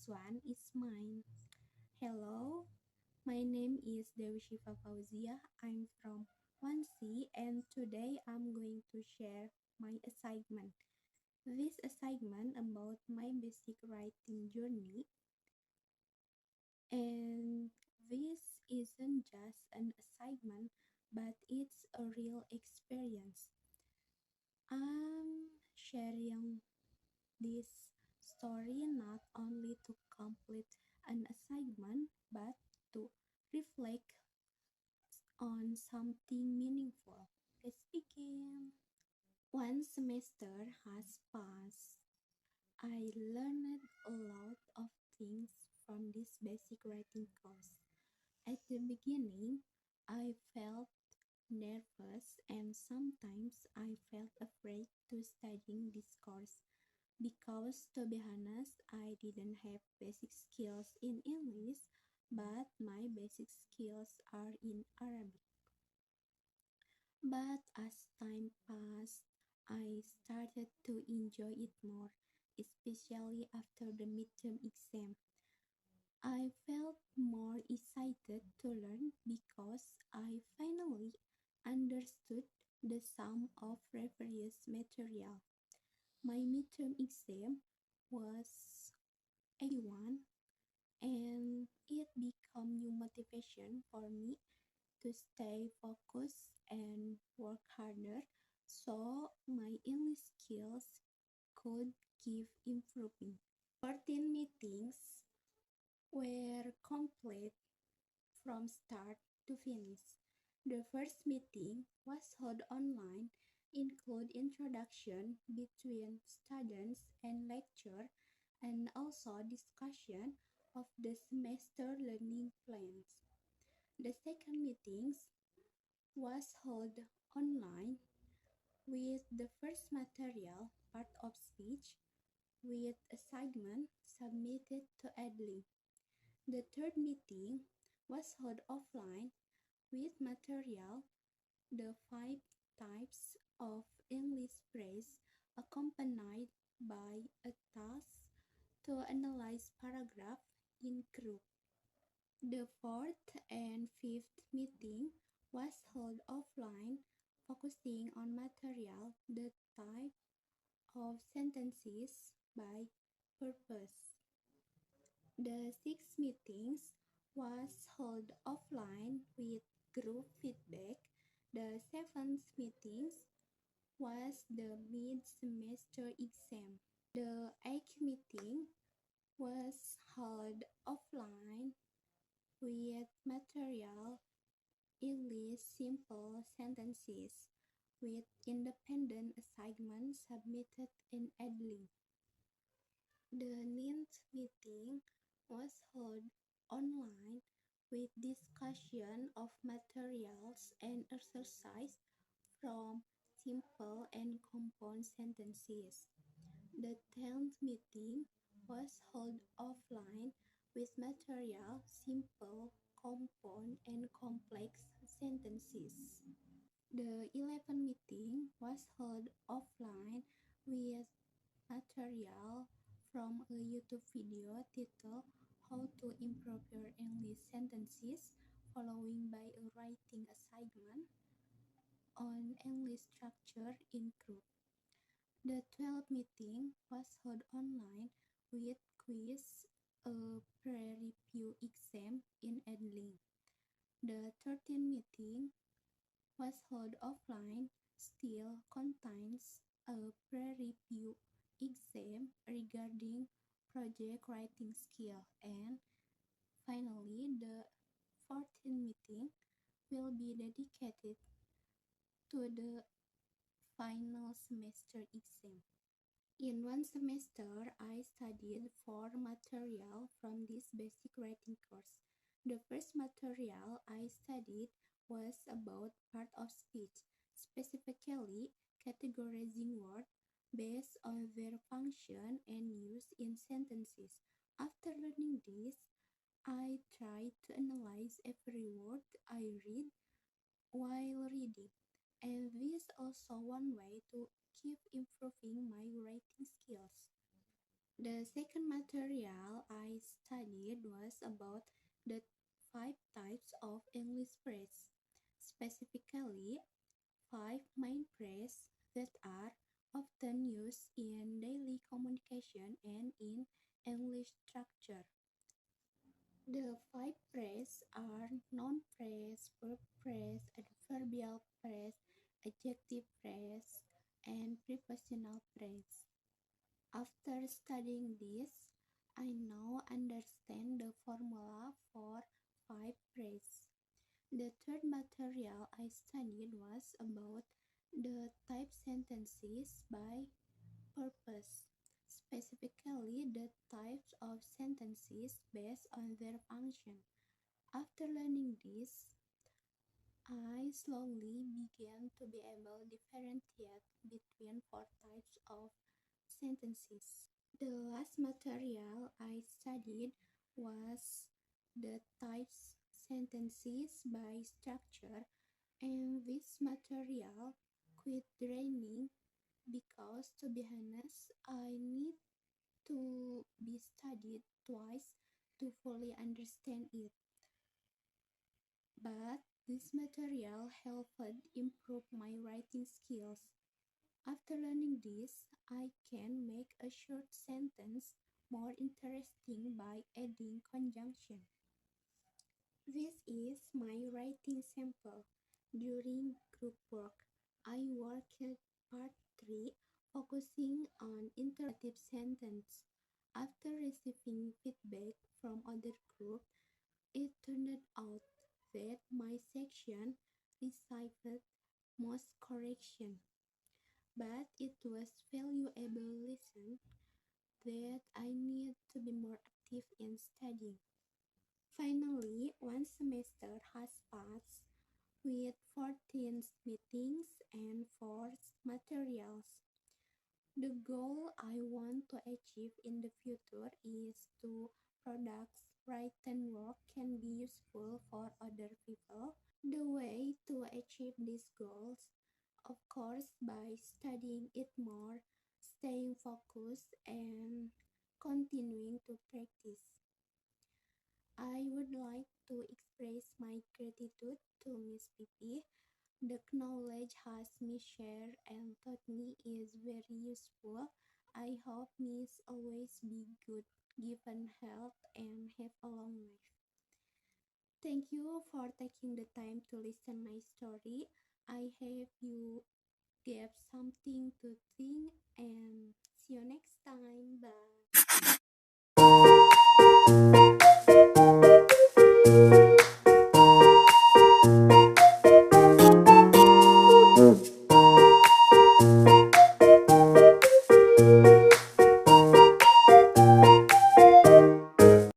one is mine. Hello, my name is Dewi Shiva Fauzia. I'm from 1C and today I'm going to share my assignment. This assignment about my basic writing journey, and this isn't just an assignment but it's a real experience. I'm sharing this story not only to complete an assignment but to reflect on something meaningful. Let's begin. One semester has passed. I learned a lot of things from this basic writing course. At the beginning, I felt nervous and sometimes I felt afraid to studying this course because to be honest, I didn't have basic skills in English, but my basic skills are in Arabic. But as time passed, I started to enjoy it more, especially after the midterm exam. I felt more excited to learn because I finally understood the sum of previous material. My midterm exam was A1 and it became new motivation for me to stay focused and work harder so my English skills could keep improving. 14 meetings were complete from start to finish. The first meeting was held online, include introduction between students and lecture, and also discussion of the semester learning plans. The second meeting was held online with the first material part of speech with assignment submitted to Edley. The third meeting was held offline with material the five types of English phrase accompanied by a task to analyze paragraph in group. The fourth and fifth meeting was held offline, focusing on material, the type of sentences by purpose. The sixth meeting was held offline with group feedback. The seventh meeting was the mid-semester exam. The eighth meeting was held offline with material English simple sentences with independent assignments submitted in Edley. The ninth meeting was held online with discussion of materials and exercise from simple and compound sentences. The 10th meeting was held offline with material, simple, compound, and complex sentences. The 11th meeting was held offline with material from a YouTube video titled How to Improve Your English Sentences, following by a writing assignment on English structure in group. The 12th meeting was held online with quiz, a pre-review exam in Edley. The 13th meeting was held offline, still contains a pre-review exam regarding project writing skill, and finally the 14th meeting will be dedicated to the final semester exam. In one semester, I studied 4 material from this basic writing course. The first material I studied was about part of speech, specifically categorizing words based on their function and use in sentences. After learning this, I tried to analyze every word I read while reading, and this is also one way to keep improving my writing skills. The second material I studied was about the five types of English phrase, specifically five main phrases that are often used in daily communication and in English structure. The five phrases are noun phrase, verb phrase, adverbial phrase, adjective phrase, and prepositional phrase. After studying this, I now understand the formula for five phrases. The third material I studied was about the type sentences by purpose, specifically the types of sentences based on their function. After learning this, I slowly began to be able to differentiate between four types of sentences. The last material I studied was the types sentences by structure, and this material quite draining because, to be honest, I need to be studied twice to fully understand it. But this material helped improve my writing skills. After learning this, I can make a short sentence more interesting by adding conjunction. This is my writing sample. During group work, I worked part 3 focusing on interrogative sentence. After receiving feedback from other group, it turned out that my section received most correction, but it was valuable lesson that I need to be more active in studying. Finally, one semester has passed with 14 meetings and 4 materials. The goal I want to achieve in the future is to products written work can be useful for other people. The way to achieve these goals, of course, by studying it more, staying focused, and continuing to practice. I would like to express my gratitude to Miss Pipi. The knowledge has Miss shared and taught me is very useful. I hope Miss always be good, given health, and have a long life. Thank you for taking the time to listen my story. I hope you gave something to think and